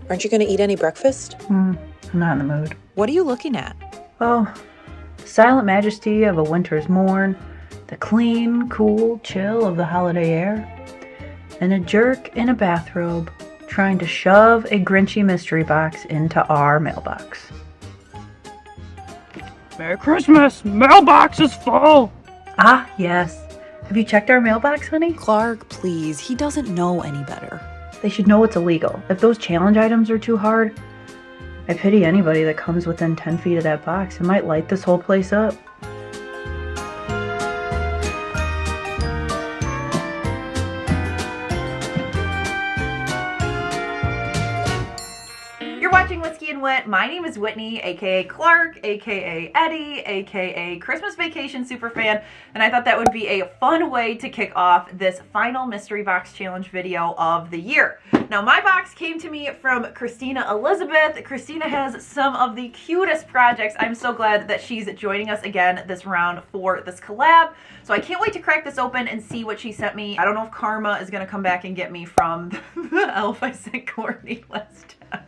Aren't you going to eat any breakfast? I'm not in the mood. What are you looking at? Well, the silent majesty of a winter's morn, the clean, cool chill of the holiday air, and a jerk in a bathrobe trying to shove a Grinchy mystery box into our mailbox. Merry Christmas! Mailbox is full! Ah, yes. Have you checked our mailbox, honey? Clark, please. He doesn't know any better. They should know it's illegal. If those challenge items are too hard, I pity anybody that comes within 10 feet of that box. It might light this whole place up. You're watching Whiskey and Whit. My name is Whitney, aka Clark, aka Eddie, aka Christmas Vacation Superfan, and I thought that would be a fun way to kick off this final mystery box challenge video of the year. Now, my box came to me from Christina Elizabeth. Christina has some of the cutest projects. I'm so glad that she's joining us again this round for this collab. So I can't wait to crack this open and see what she sent me. I don't know if karma is going to come back and get me from the elf I sent Courtney last time.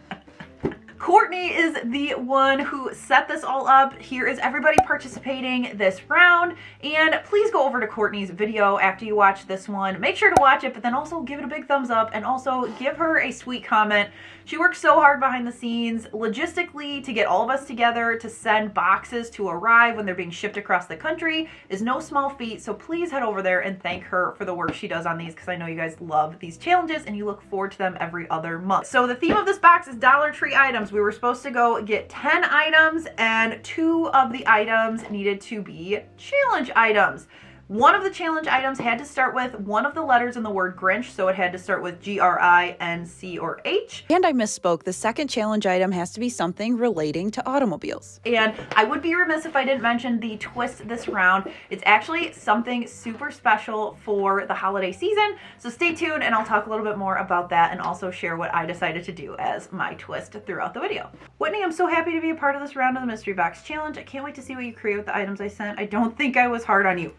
Courtney is the one who set this all up. Here is everybody participating this round. And please go over to Courtney's video after you watch this one. Make sure to watch it, but then also give it a big thumbs up and also give her a sweet comment. She works so hard behind the scenes, logistically, to get all of us together to send boxes to arrive when they're being shipped across the country is no small feat. So please head over there and thank her for the work she does on these, because I know you guys love these challenges and you look forward to them every other month. So the theme of this box is Dollar Tree items. We were supposed to go get 10 items, and 2 of the items needed to be challenge items. One of the challenge items had to start with one of the letters in the word Grinch, so it had to start with G-R-I-N-C or H. And I misspoke. The second challenge item has to be something relating to automobiles. And I would be remiss if I didn't mention the twist this round. It's actually something super special for the holiday season, so stay tuned and I'll talk a little bit more about that and also share what I decided to do as my twist throughout the video. Whitney, I'm so happy to be a part of this round of the Mystery Box Challenge. I can't wait to see what you create with the items I sent. I don't think I was hard on you.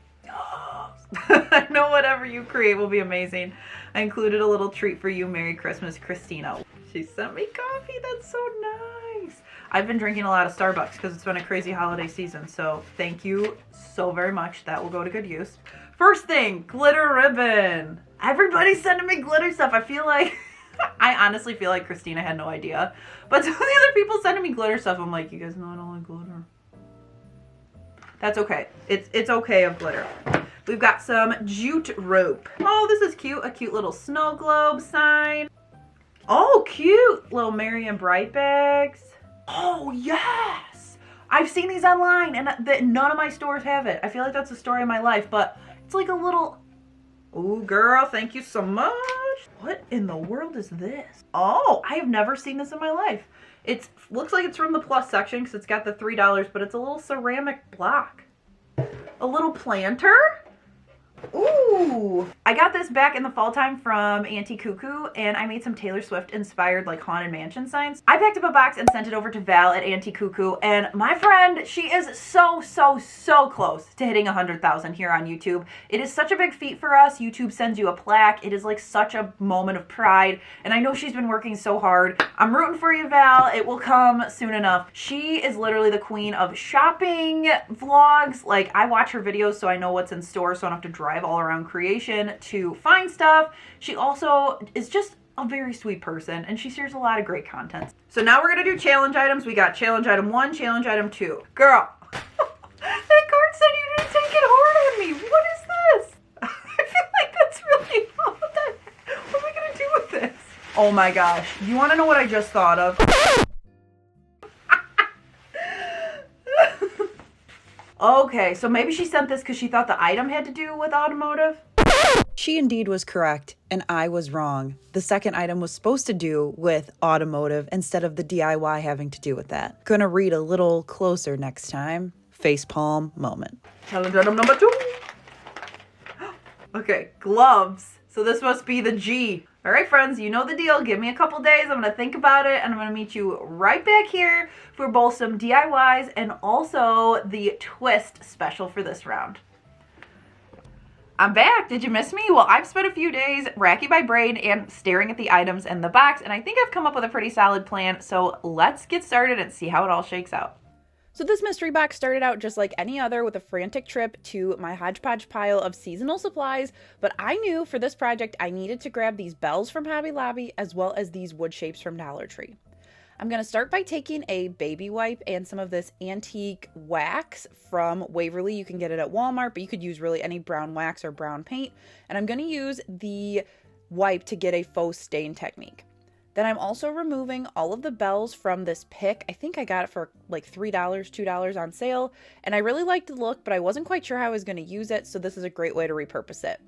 I know whatever you create will be amazing. I included a little treat for you. Merry Christmas, Christina. She sent me coffee. That's so nice. I've been drinking a lot of Starbucks because it's been a crazy holiday season. So thank you so very much. That will go to good use. First thing, glitter ribbon. Everybody's sending me glitter stuff. I feel like, I honestly feel like Christina had no idea. But some of the other people sending me glitter stuff, I'm like, you guys know I don't like glitter. That's okay. It's okay of glitter. We've got some jute rope. Oh, this is cute. A cute little snow globe sign. Oh, cute. Little Merry and Bright bags. Oh, yes. I've seen these online and none of my stores have it. I feel like that's the story of my life, but it's like a little... Ooh, girl, thank you so much. What in the world is this? Oh, I have never seen this in my life. It looks like it's from the plus section because it's got the $3, but it's a little ceramic block. A little planter. Ooh, I got this back in the fall time from Auntie Cuckoo, and I made some Taylor Swift inspired like Haunted Mansion signs. I picked up a box and sent it over to Val at Auntie Cuckoo, and my friend, she is so close to hitting 100,000 here on YouTube. It is such a big feat for us. YouTube sends you a plaque. It is like such a moment of pride, and I know she's been working so hard. I'm rooting for you, Val. It will come soon enough. She is literally the queen of shopping vlogs. Like, I watch her videos so I know what's in store, so I don't have to drive all around creation to find stuff. She also is just a very sweet person, and she shares a lot of great content. So now we're gonna do challenge items. We got challenge item 1, challenge item 2. Girl, that card said you didn't take it hard on me. What is this? I feel like that's really what am I gonna do with this? Oh my gosh, you want to know what I just thought of? Okay, so maybe she sent this because she thought the item had to do with automotive? She indeed was correct, and I was wrong. The second item was supposed to do with automotive instead of the DIY having to do with that. Gonna read a little closer next time. Facepalm moment. Challenge item number 2. Okay, gloves. So this must be the G. All right, friends, you know the deal. Give me a couple days. I'm going to think about it, and I'm going to meet you right back here for both some DIYs and also the twist special for this round. I'm back. Did you miss me? Well, I've spent a few days racking my brain and staring at the items in the box, and I think I've come up with a pretty solid plan, so let's get started and see how it all shakes out. So this mystery box started out just like any other with a frantic trip to my hodgepodge pile of seasonal supplies, but I knew for this project I needed to grab these bells from Hobby Lobby as well as these wood shapes from Dollar Tree. I'm going to start by taking a baby wipe and some of this antique wax from Waverly. You can get it at Walmart, but you could use really any brown wax or brown paint. And I'm going to use the wipe to get a faux stain technique. Then I'm also removing all of the bells from this pick. I think I got it for like $3, $2 on sale. And I really liked the look, but I wasn't quite sure how I was going to use it. So this is a great way to repurpose it.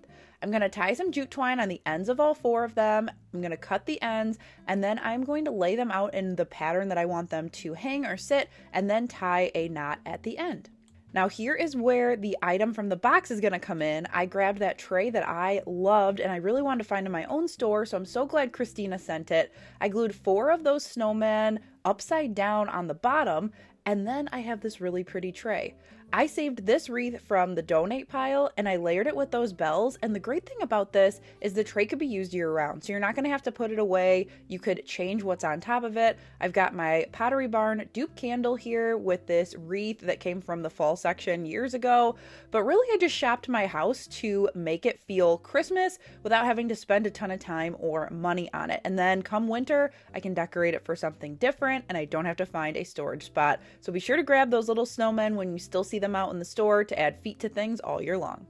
I'm going to tie some jute twine on the ends of all 4 of them. I'm going to cut the ends, and then I'm going to lay them out in the pattern that I want them to hang or sit, and then tie a knot at the end. Now here is where the item from the box is going to come in. I grabbed that tray that I loved and I really wanted to find in my own store, so I'm so glad Christina sent it. I glued 4 of those snowmen upside down on the bottom, and then I have this really pretty tray. I saved this wreath from the donate pile and I layered it with those bells, and the great thing about this is the tray could be used year round, so you're not going to have to put it away. You could change what's on top of it. I've got my Pottery Barn dupe candle here with this wreath that came from the fall section years ago, but really I just shopped my house to make it feel Christmas without having to spend a ton of time or money on it. And then come winter, I can decorate it for something different and I don't have to find a storage spot. So be sure to grab those little snowmen when you still see them out in the store to add feet to things all year long.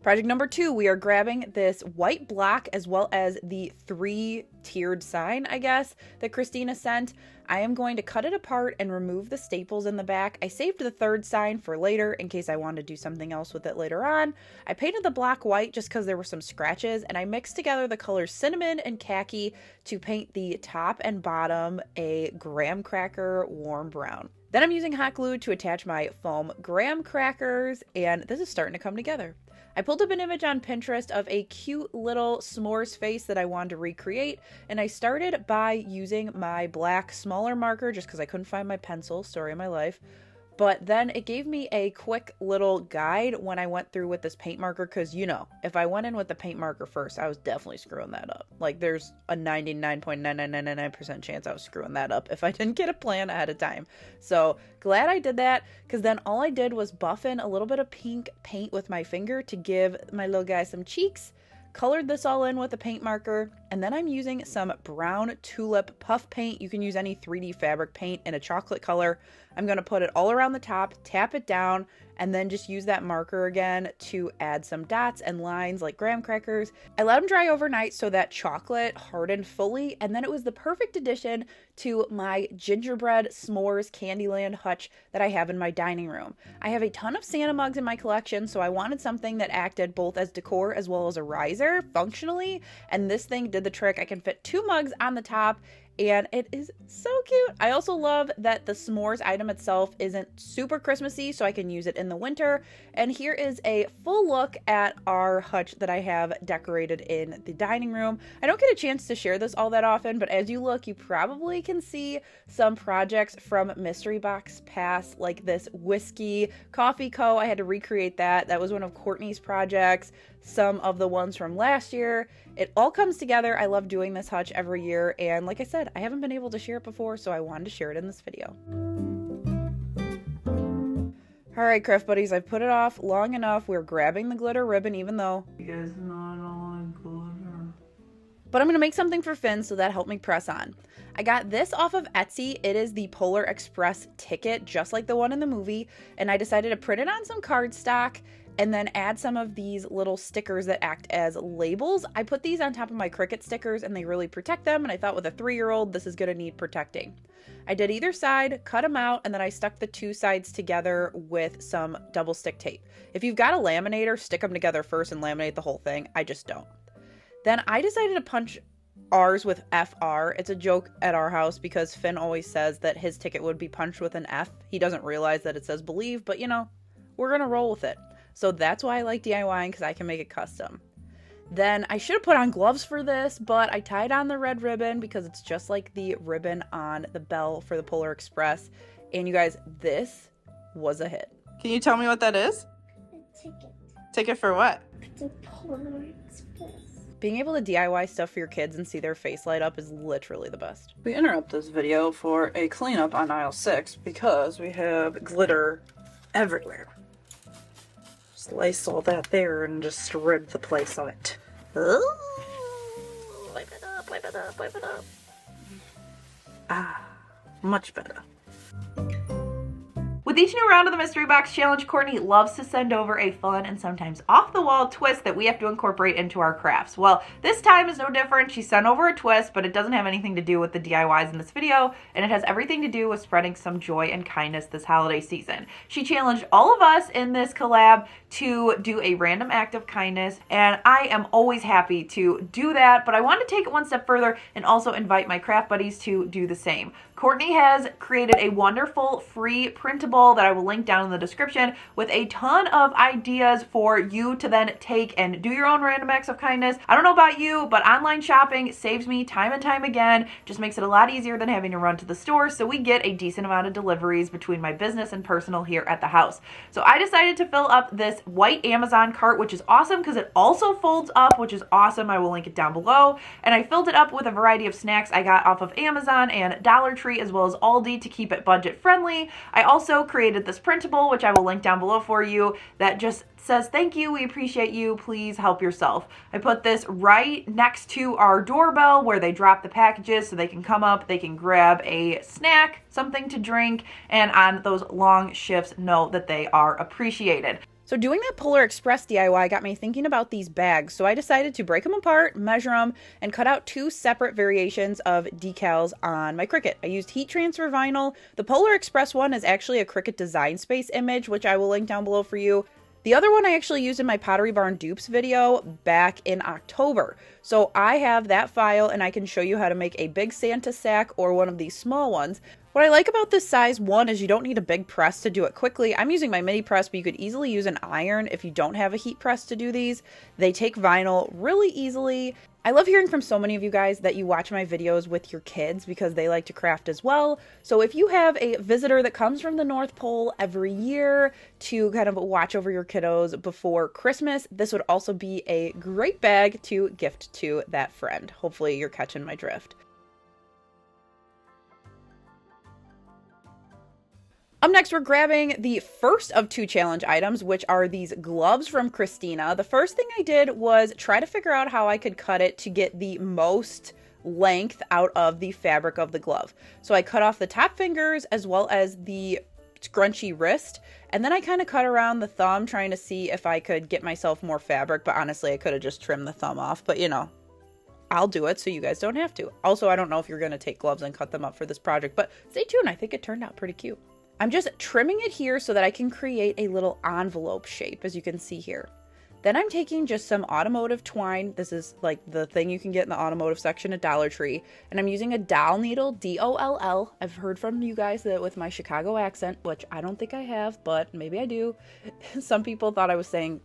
Project number 2, we are grabbing this white block as well as the 3-tiered sign, I guess, that Christina sent. I am going to cut it apart and remove the staples in the back. I saved the 3rd sign for later in case I wanted to do something else with it later on. I painted the block white just because there were some scratches, and I mixed together the colors cinnamon and khaki to paint the top and bottom a graham cracker warm brown. Then I'm using hot glue to attach my foam graham crackers, and this is starting to come together. I pulled up an image on Pinterest of a cute little s'mores face that I wanted to recreate, and I started by using my black smaller marker just because I couldn't find my pencil, story of my life. But then it gave me a quick little guide when I went through with this paint marker, because, you know, if I went in with the paint marker first, I was definitely screwing that up. Like, there's a 99.9999% chance I was screwing that up if I didn't get a plan ahead of time. So glad I did that, because then all I did was buff in a little bit of pink paint with my finger to give my little guy some cheeks. Colored this all in with a paint marker, and then I'm using some brown tulip puff paint. You can use any 3D fabric paint in a chocolate color. I'm going to put it all around the top, tap it down, and then just use that marker again to add some dots and lines like graham crackers. I let them dry overnight so that chocolate hardened fully, and then it was the perfect addition to my gingerbread s'mores Candyland hutch that I have in my dining room. I have a ton of Santa mugs in my collection, so I wanted something that acted both as decor as well as a riser functionally, and this thing did the trick. I can fit 2 mugs on the top, and it is so cute. I also love that the s'mores item itself isn't super Christmassy, so I can use it in the winter. And here is a full look at our hutch that I have decorated in the dining room. I don't get a chance to share this all that often, but as you look, you probably can see some projects from Mystery Box past, like this Whiskey Coffee Co. I had to recreate that. That was one of Courtney's projects. Some of the ones from last year. It all comes together. I love doing this hutch every year, and like I said, I haven't been able to share it before, so I wanted to share it in this video. Alright, craft buddies, I've put it off long enough. We're grabbing the glitter ribbon, even though you guys not all glitter. But I'm going to make something for Finn, so that helped me press on. I got this off of Etsy. It is the Polar Express ticket, just like the one in the movie, and I decided to print it on some cardstock and then add some of these little stickers that act as labels. I put these on top of my Cricut stickers and they really protect them, and I thought with a 3-year-old this is gonna need protecting. I did either side, cut them out, and then I stuck the 2 sides together with some double stick tape. If you've got a laminator, stick them together first and laminate the whole thing. I just don't. Then I decided to punch ours with FR. It's a joke at our house because Finn always says that his ticket would be punched with an F. He doesn't realize that it says believe, but you know, we're gonna roll with it. So that's why I like DIYing, because I can make it custom. Then I should have put on gloves for this, but I tied on the red ribbon because it's just like the ribbon on the bell for the Polar Express. And you guys, this was a hit. Can you tell me what that is? A ticket. Ticket for what? the Polar Express. Being able to DIY stuff for your kids and see their face light up is literally the best. We interrupt this video for a cleanup on aisle 6 because we have glitter everywhere. Slice all that there and just rid the place of it. Oh, wipe it up, wipe it up, wipe it up. Ah, much better. With each new round of the Mystery Box Challenge, Courtney loves to send over a fun and sometimes off-the-wall twist that we have to incorporate into our crafts. Well, this time is no different. She sent over a twist, but it doesn't have anything to do with the DIYs in this video, and it has everything to do with spreading some joy and kindness this holiday season. She challenged all of us in this collab to do a random act of kindness, and I am always happy to do that, but I want to take it one step further and also invite my craft buddies to do the same. Courtney has created a wonderful free printable that I will link down in the description with a ton of ideas for you to then take and do your own random acts of kindness. I don't know about you, but online shopping saves me time and time again, just makes it a lot easier than having to run to the store, so we get a decent amount of deliveries between my business and personal here at the house. So I decided to fill up this white Amazon cart, which is awesome because it also folds up, which is awesome. I will link it down below. And I filled it up with a variety of snacks I got off of Amazon and Dollar Tree as well as Aldi to keep it budget friendly. I also created this printable, which I will link down below for you, that just says, "Thank you, we appreciate you, please help yourself." I put this right next to our doorbell where they drop the packages so they can come up, they can grab a snack, something to drink, and on those long shifts know that they are appreciated. So doing that Polar Express DIY got me thinking about these bags, so I decided to break them apart, measure them, and cut out two separate variations of decals on my Cricut. I used heat transfer vinyl. The Polar Express one is actually a Cricut Design Space image, which I will link down below for you. The other one I actually used in my Pottery Barn dupes video back in October. So I have that file and I can show you how to make a big Santa sack or one of these small ones. What I like about this size one is you don't need a big press to do it quickly. I'm using my mini press, but you could easily use an iron if you don't have a heat press to do these. They take vinyl really easily. I love hearing from so many of you guys that you watch my videos with your kids because they like to craft as well. So if you have a visitor that comes from the North Pole every year to kind of watch over your kiddos before Christmas, this would also be a great bag to gift to that friend. Hopefully you're catching my drift. Up next, we're grabbing the first of two challenge items, which are these gloves from Christina. The first thing I did was try to figure out how I could cut it to get the most length out of the fabric of the glove. So I cut off the top fingers as well as the scrunchy wrist, and then I kind of cut around the thumb trying to see if I could get myself more fabric, but honestly I could have just trimmed the thumb off, but you know, I'll do it so you guys don't have to. Also, I don't know if you're going to take gloves and cut them up for this project, but stay tuned. I think it turned out pretty cute. I'm just trimming it here so that I can create a little envelope shape, as you can see here. Then I'm taking just some automotive twine. This is like the thing you can get in the automotive section at Dollar Tree. And I'm using a dowel needle, D-O-L-L. I've heard from you guys that with my Chicago accent, which I don't think I have, but maybe I do. Some people thought I was saying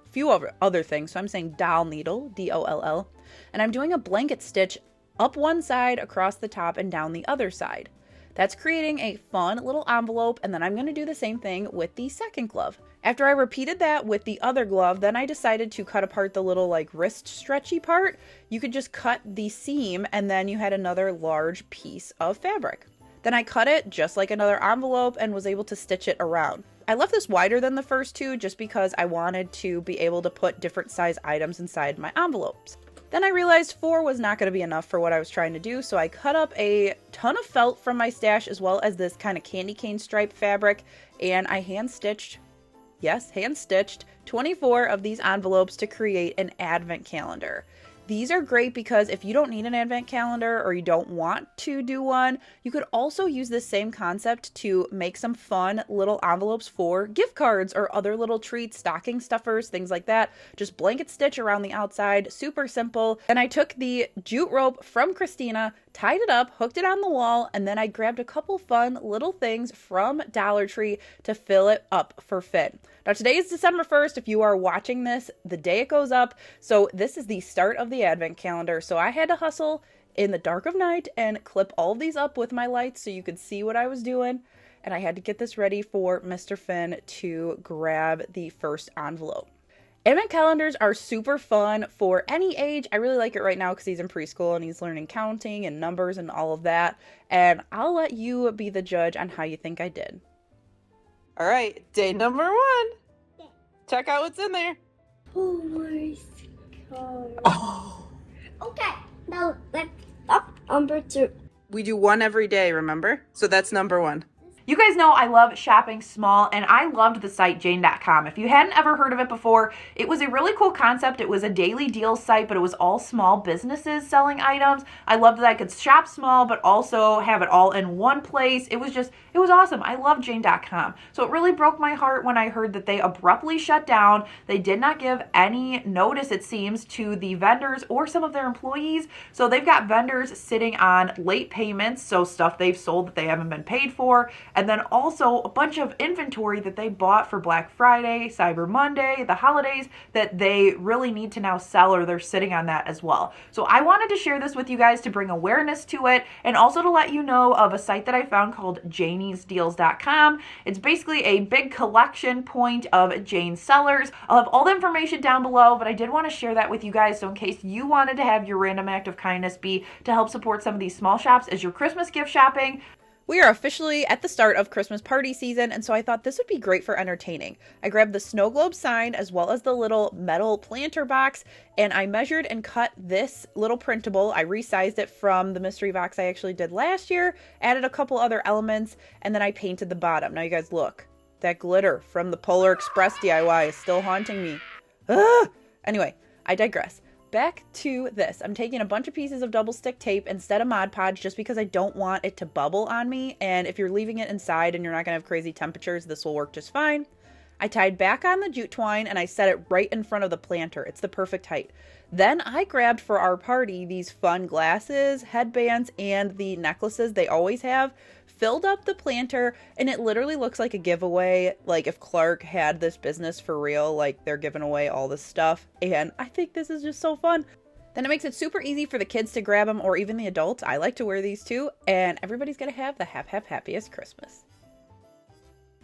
a few other things, so I'm saying dowel needle, D-O-L-L. And I'm doing a blanket stitch up one side, across the top, and down the other side. That's creating a fun little envelope, and then I'm going to do the same thing with the second glove. After I repeated that with the other glove, then I decided to cut apart the little like wrist stretchy part. You could just cut the seam and then you had another large piece of fabric. Then I cut it just like another envelope and was able to stitch it around. I left this wider than the first two just because I wanted to be able to put different size items inside my envelopes. Then I realized 4 was not going to be enough for what I was trying to do, so I cut up a ton of felt from my stash as well as this kind of candy cane stripe fabric, and I hand-stitched, yes, hand-stitched 24 of these envelopes to create an advent calendar. These are great because if you don't need an advent calendar or you don't want to do one, you could also use this same concept to make some fun little envelopes for gift cards or other little treats, stocking stuffers, things like that. Just blanket stitch around the outside, super simple. And I took the jute rope from Christina, tied it up, hooked it on the wall, and then I grabbed a couple fun little things from Dollar Tree to fill it up for Finn. Now today is December 1st if you are watching this the day it goes up, so this is the start of the advent calendar. So I had to hustle in the dark of night and clip all of these up with my lights so you could see what I was doing, and I had to get this ready for Mr. Finn to grab the first envelope. Advent calendars are super fun for any age. I really like it right now because he's in preschool and he's learning counting and numbers and all of that. And I'll let you be the judge on how you think I did. All right, day number 1. Yeah. Check out what's in there. Homework. Oh. Okay, now let's up number 2. We do one every day, remember? So that's number 1. You guys know I love shopping small, and I loved the site Jane.com. If you hadn't ever heard of it before, it was a really cool concept. It was a daily deals site, but it was all small businesses selling items. I loved that I could shop small, but also have it all in one place. It was awesome. I love Jane.com. So it really broke my heart when I heard that they abruptly shut down. They did not give any notice, it seems, to the vendors or some of their employees. So they've got vendors sitting on late payments, so stuff they've sold that they haven't been paid for. And then also a bunch of inventory that they bought for Black Friday, Cyber Monday, the holidays that they really need to now sell, or they're sitting on that as well. So I wanted to share this with you guys to bring awareness to it, and also to let you know of a site that I found called janiesdeals.com. It's basically a big collection point of Jane sellers. I'll have all the information down below, but I did want to share that with you guys. So in case you wanted to have your random act of kindness be to help support some of these small shops as your Christmas gift shopping. We are officially at the start of Christmas party season, and so I thought this would be great for entertaining. I grabbed the snow globe sign as well as the little metal planter box, and I measured and cut this little printable. I resized it from the mystery box I actually did last year, added a couple other elements, and then I painted the bottom. Now you guys look, that glitter from the Polar Express DIY is still haunting me. Ugh! Anyway, I digress. Back to this. I'm taking a bunch of pieces of double stick tape instead of Mod Podge just because I don't want it to bubble on me. And if you're leaving it inside and you're not going to have crazy temperatures, this will work just fine. I tied back on the jute twine and I set it right in front of the planter. It's the perfect height. Then I grabbed for our party these fun glasses, headbands, and the necklaces they always have, filled up the planter, and it literally looks like a giveaway. Like if Clark had this business for real, like they're giving away all this stuff. And I think this is just so fun. Then it makes it super easy for the kids to grab them, or even the adults. I like to wear these too, and everybody's gonna have the happiest Christmas.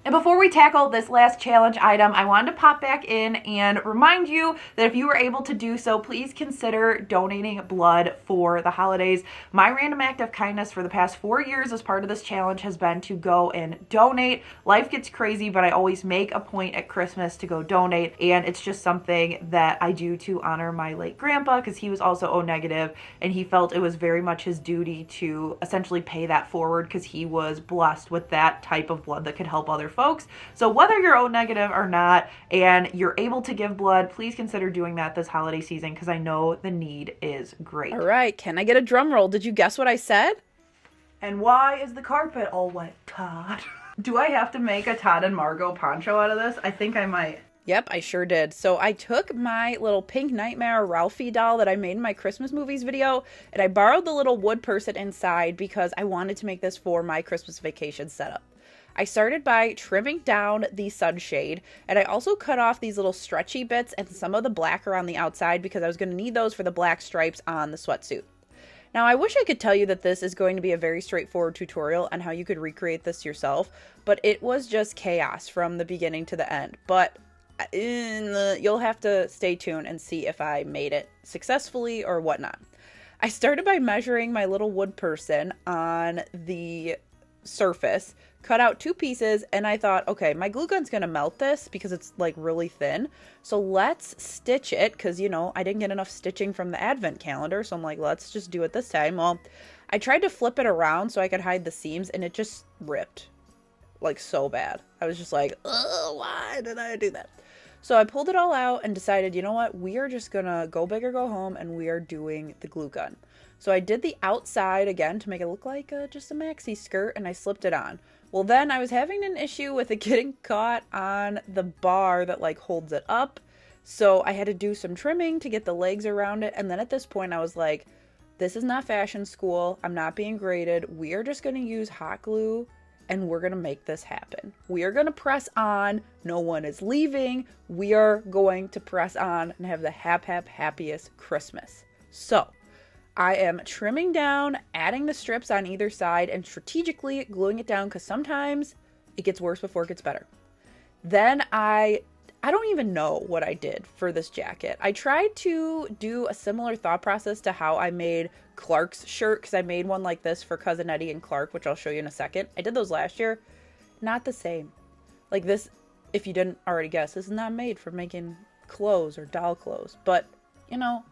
And before we tackle this last challenge item, I wanted to pop back in and remind you that if you were able to do so, please consider donating blood for the holidays. My random act of kindness for the past 4 years as part of this challenge has been to go and donate. Life gets crazy, but I always make a point at Christmas to go donate, and it's just something that I do to honor my late grandpa, because he was also O negative, and he felt it was very much his duty to essentially pay that forward because he was blessed with that type of blood that could help other folks. So whether you're O negative or not and you're able to give blood, please consider doing that this holiday season, because I know the need is great. All right, can I get a drum roll? Did you guess what I said? And why is the carpet all wet, Todd? Do I have to make a Todd and Margot poncho out of this? I think I might. Yep, I sure did. So I took my little Pink Nightmare Ralphie doll that I made in my Christmas movies video, and I borrowed the little wood person inside because I wanted to make this for my Christmas vacation setup. I started by trimming down the sunshade, and I also cut off these little stretchy bits and some of the black around the outside because I was going to need those for the black stripes on the sweatsuit. Now, I wish I could tell you that this is going to be a very straightforward tutorial on how you could recreate this yourself, but it was just chaos from the beginning to the end. But you'll have to stay tuned and see if I made it successfully or whatnot. I started by measuring my little wood person on the surface, cut out 2 pieces, and I thought, okay, my glue gun's gonna melt this because it's like really thin, so let's stitch it, because you know I didn't get enough stitching from the advent calendar, so I'm like, let's just do it this time. Well, I tried to flip it around so I could hide the seams, and it just ripped like so bad. I was just like, oh, why did I do that? So I pulled it all out and decided, you know what, we are just gonna go big or go home, and we are doing the glue gun. So I did the outside again to make it look like just a maxi skirt, and I slipped it on. Well, then I was having an issue with it getting caught on the bar that like holds it up. So I had to do some trimming to get the legs around it. And then at this point I was like, this is not fashion school. I'm not being graded. We are just going to use hot glue and we're going to make this happen. We are going to press on. No one is leaving. We are going to press on and have the happiest Christmas. So I am trimming down, adding the strips on either side, and strategically gluing it down because sometimes it gets worse before it gets better. Then I I don't even know what I did for this jacket. I tried to do a similar thought process to how I made Clark's shirt, because I made one like this for Cousin Eddie and Clark, which I'll show you in a second. I did those last year. Not the same. Like this, if you didn't already guess, this is not made for making clothes or doll clothes. But, you know,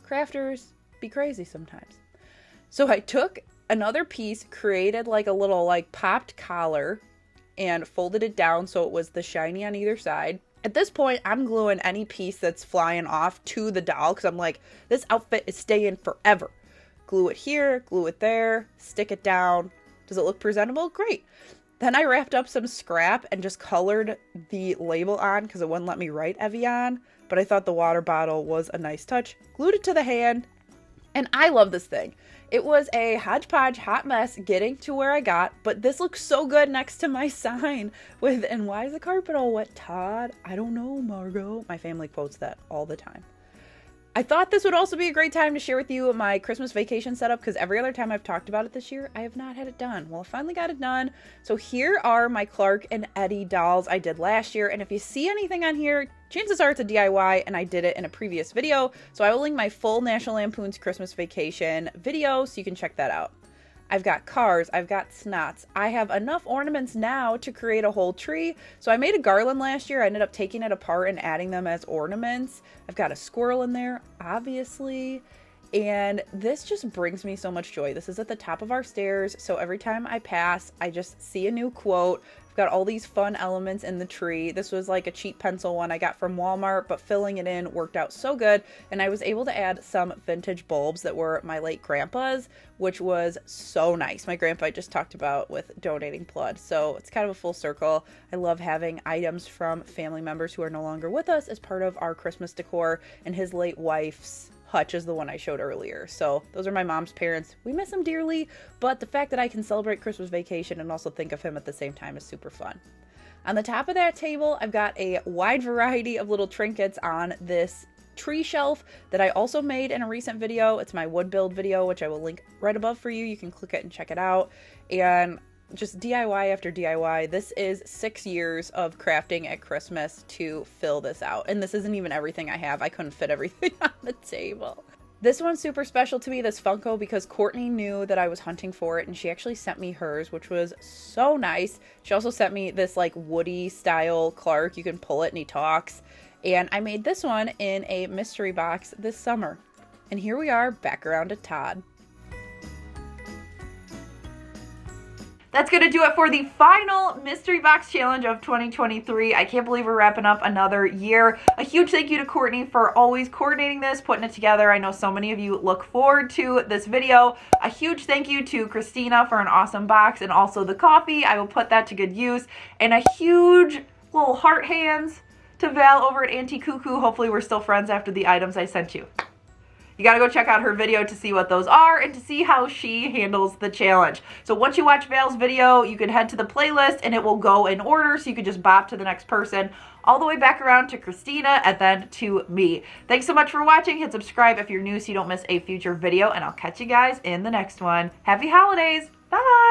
crafters be crazy sometimes. So I took another piece, created like a little like popped collar, and folded it down so it was the shiny on either side. At this point, I'm gluing any piece that's flying off to the doll because I'm like, this outfit is staying forever. Glue it here, glue it there, stick it down. Does it look presentable? Great. Then I wrapped up some scrap and just colored the label on because it wouldn't let me write Evian, but I thought the water bottle was a nice touch. Glued it to the hand, and I love this thing. It was a hodgepodge hot mess getting to where I got, but this looks so good next to my sign with, and why is the carpet all wet, Todd? I don't know, Margot. My family quotes that all the time. I thought this would also be a great time to share with you my Christmas vacation setup because every other time I've talked about it this year, I have not had it done. Well, I finally got it done. So here are my Clark and Eddie dolls I did last year. And if you see anything on here, chances are it's a DIY and I did it in a previous video. So I will link my full National Lampoon's Christmas Vacation video so you can check that out. I've got cars, I've got snots. I have enough ornaments now to create a whole tree. So I made a garland last year. I ended up taking it apart and adding them as ornaments. I've got a squirrel in there, obviously. And this just brings me so much joy. This is at the top of our stairs. So every time I pass, I just see a new quote. I've got all these fun elements in the tree. This was like a cheap pencil one I got from Walmart, but filling it in worked out so good. And I was able to add some vintage bulbs that were my late grandpa's, which was so nice. My grandpa I just talked about with donating blood. So it's kind of a full circle. I love having items from family members who are no longer with us as part of our Christmas decor, and his late wife's hutch is the one I showed earlier. So those are my mom's parents. We miss him dearly, but the fact that I can celebrate Christmas vacation and also think of him at the same time is super fun. On the top of that table, I've got a wide variety of little trinkets on this tree shelf that I also made in a recent video. It's my wood build video, which I will link right above for you. You can click it and check it out. And just DIY after DIY. This is 6 years of crafting at Christmas to fill this out. And this isn't even everything I have. I couldn't fit everything on the table. This one's super special to me, this Funko, because Courtney knew that I was hunting for it and she actually sent me hers, which was so nice. She also sent me this like Woody style Clark. You can pull it and he talks. And I made this one in a mystery box this summer. And here we are back around to Todd. That's going to do it for the final mystery box challenge of 2023. I can't believe we're wrapping up another year. A huge thank you to Courtney for always coordinating this, putting it together. I know so many of you look forward to this video. A huge thank you to Christina for an awesome box and also the coffee. I will put that to good use. And a huge little heart hands to Val over at Auntie Cuckoo. Hopefully we're still friends after the items I sent you. You gotta go check out her video to see what those are and to see how she handles the challenge. So once you watch Val's video, you can head to the playlist and it will go in order, so you can just bop to the next person, all the way back around to Christina and then to me. Thanks so much for watching. Hit subscribe if you're new so you don't miss a future video, and I'll catch you guys in the next one. Happy holidays. Bye.